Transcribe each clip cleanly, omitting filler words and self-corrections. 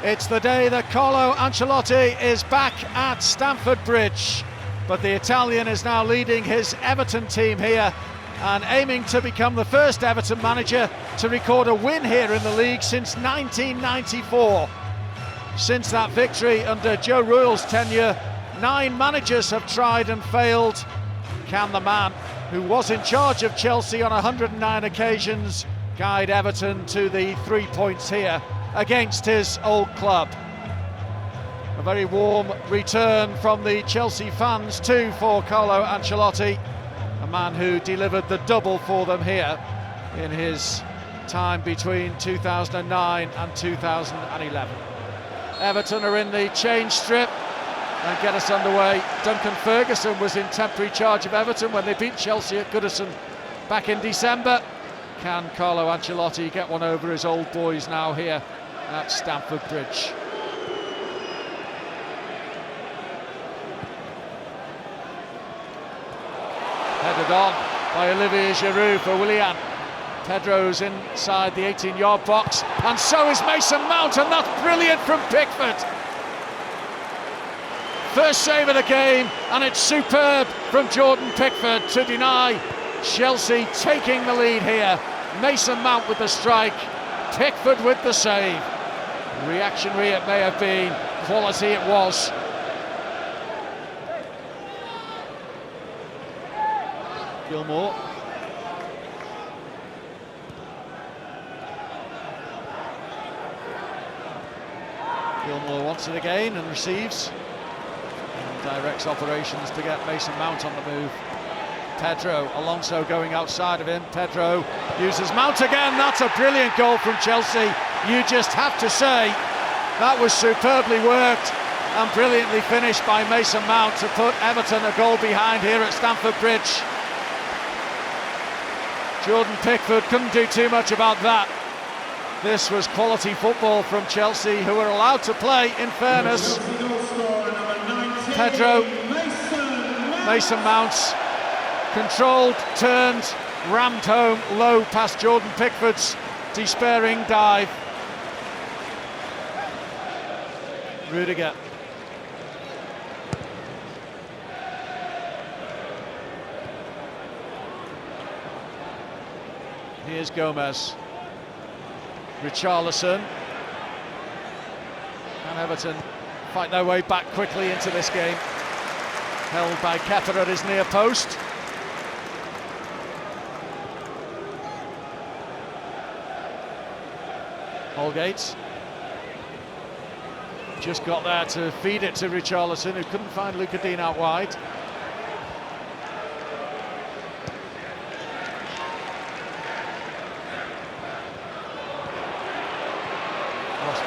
It's the day that Carlo Ancelotti is back at Stamford Bridge, but the Italian is now leading his Everton team here and aiming to become the first Everton manager to record a win here in the league since 1994. Since that victory under Joe Royle's tenure, 9 managers have tried and failed. Can the man who was in charge of Chelsea on 109 occasions guide Everton to the 3 points here against his old club? A very warm return from the Chelsea fans too for Carlo Ancelotti, a man who delivered the double for them here in his time between 2009 and 2011. Everton are in the change strip and get us underway. Duncan Ferguson was in temporary charge of Everton when they beat Chelsea at Goodison back in December. Can Carlo Ancelotti get one over his old boys now here at Stamford Bridge? Headed on by Olivier Giroud for Willian. Pedro's inside the 18-yard box, and so is Mason Mount, and that's brilliant from Pickford. First save of the game, and it's superb from Jordan Pickford to deny Chelsea taking the lead here. Mason Mount with the strike, Pickford with the save. Reactionary it may have been, quality it was. Gilmour. Gilmour wants it again and receives. And directs operations to get Mason Mount on the move. Pedro, Alonso going outside of him. Pedro uses Mount again. That's a brilliant goal from Chelsea. You just have to say that was superbly worked and brilliantly finished by Mason Mount to put Everton a goal behind here at Stamford Bridge. Jordan Pickford couldn't do too much about that. This was quality football from Chelsea, who were allowed to play, in fairness. Pedro, Mason Mount, controlled, turned, rammed home low past Jordan Pickford's despairing dive. Rudiger. Here's Gomez. Richarlison. Can Everton fight their way back quickly into this game? Held by Kepa at his near post. Holgate. Just got there to feed it to Richarlison, who couldn't find Lucas Digne out wide.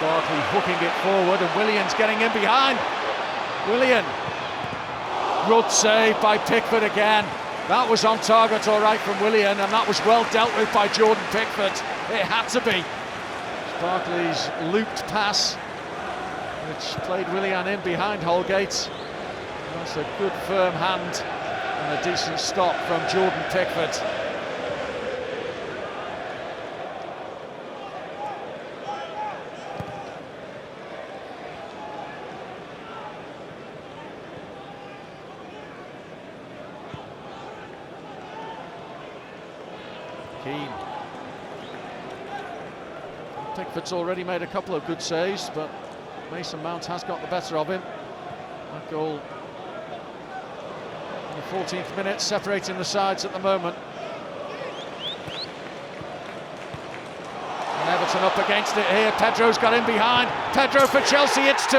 Barkley hooking it forward, and Willian's getting in behind. Willian. Good save by Pickford again. That was on target all right from Willian, and that was well dealt with by Jordan Pickford. It had to be. Barkley's looped pass, which played Willian in behind Holgate. That's a good firm hand and a decent stop from Jordan Pickford. Keane. Pickford's already made a couple of good saves, but Mason Mount has got the better of him. That goal in the 14th minute, separating the sides at the moment. And Everton up against it here. Pedro's got in behind. Pedro for Chelsea, it's 2.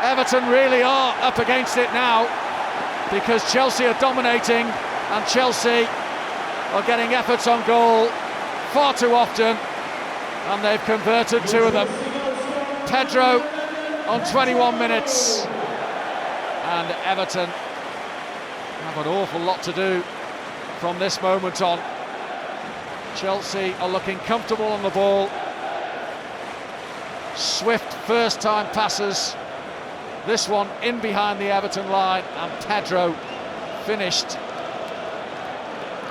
Everton really are up against it now, because Chelsea are dominating, and Chelsea are getting efforts on goal far too often, and they've converted 2 of them. Pedro on 21 minutes, and Everton have an awful lot to do from this moment on. Chelsea are looking comfortable on the ball. Swift first-time passes. This one in behind the Everton line, and Pedro finished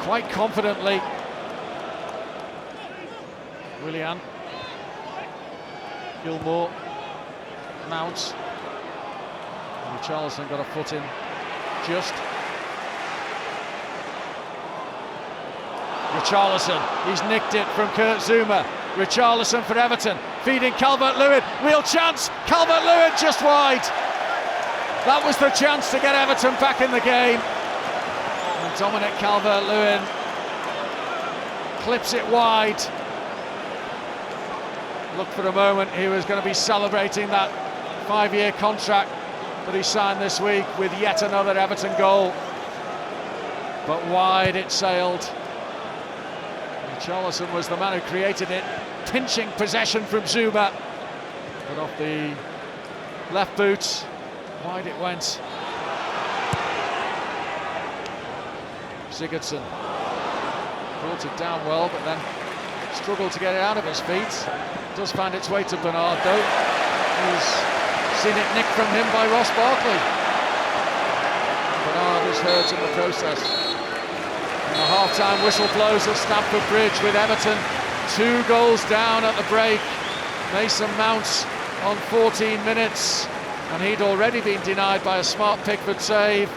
quite confidently. Willian Gilmour, Mount. Richarlison got a foot in just. Richarlison, he's nicked it from Kurt Zouma. Richarlison for Everton, feeding Calvert-Lewin, real chance, Calvert-Lewin just wide. That was the chance to get Everton back in the game. And Dominic Calvert-Lewin clips it wide. Look, for a moment he was going to be celebrating that 5-year contract that he signed this week with yet another Everton goal. But wide it sailed. Richarlison was the man who created it, pinching possession from Zouma. But off the left boot, wide it went. Sigurdsson brought it down well, but then struggled to get it out of his feet. It does find its way to Bernard, though. He's seen it nicked from him by Ross Barkley. Bernard is hurt in the process. And the half-time whistle blows at Stamford Bridge with Everton 2 goals down at the break. Mason Mount on 14 minutes, and he'd already been denied by a smart Pickford save,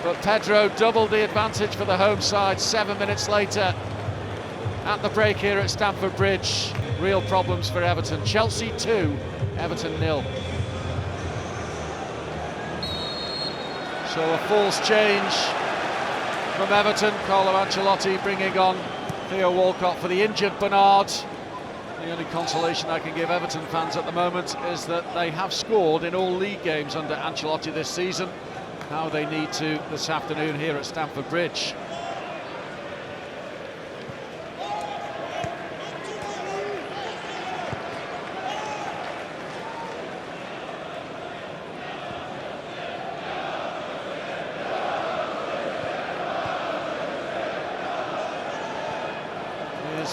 but Pedro doubled the advantage for the home side 7 minutes later at the break here at Stamford Bridge. Real problems for Everton. Chelsea 2, Everton 0. So a false change from Everton. Carlo Ancelotti bringing on Theo Walcott for the injured Bernard. The only consolation I can give Everton fans at the moment is that they have scored in all league games under Ancelotti this season. Now they need to this afternoon here at Stamford Bridge.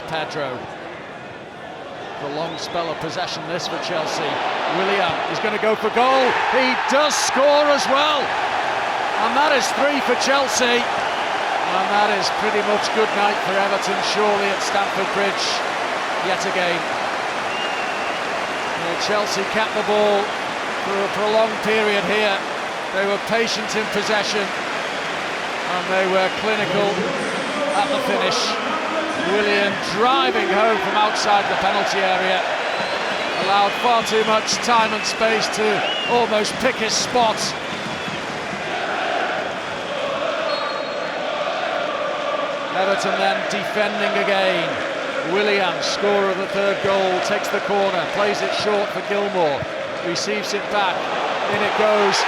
Pedro. The long spell of possession this for Chelsea. Willian is going to go for goal. He does score as well. And that is 3 for Chelsea. And that is pretty much good night for Everton, surely, at Stamford Bridge yet again. Chelsea kept the ball for a prolonged period here. They were patient in possession and they were clinical at the finish. Willian driving home from outside the penalty area, allowed far too much time and space to almost pick his spot. Everton then defending again. Willian, scorer of the 3rd goal, takes the corner, plays it short for Gilmour, receives it back, in it goes,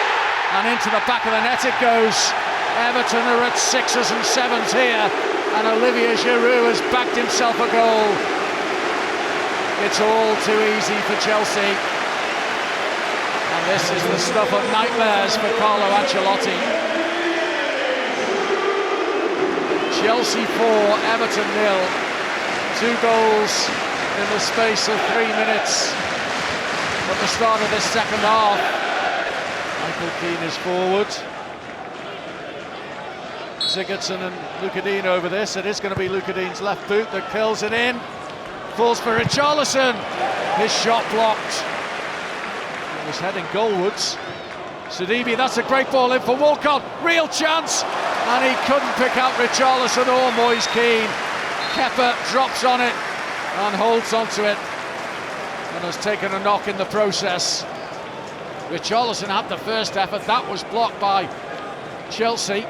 and into the back of the net it goes. Everton are at 6s and 7s here, and Olivier Giroud has backed himself a goal. It's all too easy for Chelsea. And this is the stuff of nightmares for Carlo Ancelotti. Chelsea 4, Everton 0. 2 goals in the space of 3 minutes at the start of this second half. Michael Keane is forward. Sigurdsson and Luca Dean over this. It is going to be Luca Dean's left boot that curls it in. Falls for Richarlison. His shot blocked. It was heading goalwards. Sidibe, that's a great ball in for Walcott. Real chance. And he couldn't pick out Richarlison or Moise Keane. Kepa drops on it and holds onto it. And has taken a knock in the process. Richarlison had the first effort. That was blocked by Chelsea.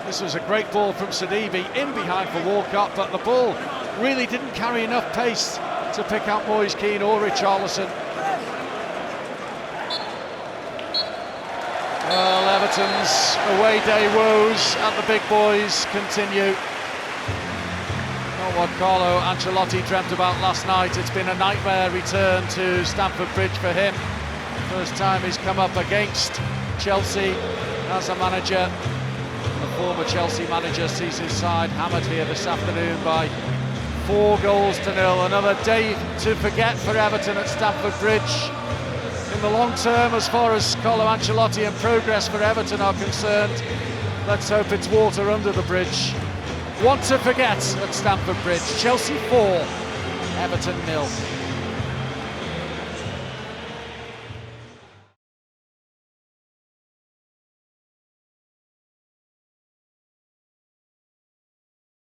This was a great ball from Sidibe, in behind for Walcott, but the ball really didn't carry enough pace to pick out Moise Keane or Richarlison. Well, Everton's away day woes at the big boys continue. Not what Carlo Ancelotti dreamt about last night. It's been a nightmare return to Stamford Bridge for him. First time he's come up against Chelsea as a manager. The former Chelsea manager sees his side hammered here this afternoon by 4 goals to 0. Another day to forget for Everton at Stamford Bridge. In the long term, as far as Carlo Ancelotti and progress for Everton are concerned, let's hope it's water under the bridge. One to forget at Stamford Bridge. Chelsea 4, Everton 0.